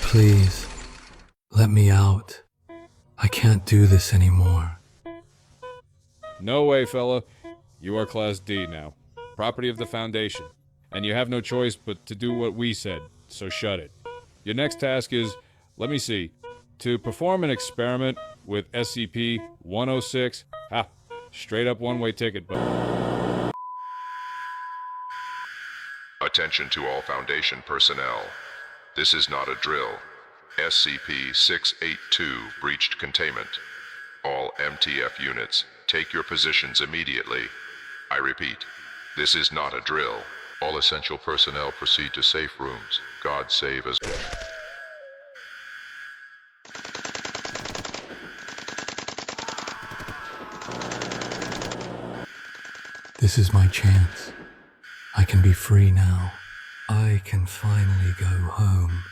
Please, let me out. I can't do this anymore. No way, fella. You are Class D now. Property of the Foundation. And you have no choice but to do what we said, so shut it. Your next task is, let me see, to perform an experiment with SCP-106. Ha! Straight up one-way ticket, but... Attention to all Foundation personnel. This is not a drill. SCP-682 breached containment. All MTF units, take your positions immediately. I repeat, this is not a drill. All essential personnel proceed to safe rooms. God save us. This is my chance. I can be free now. I can finally go home.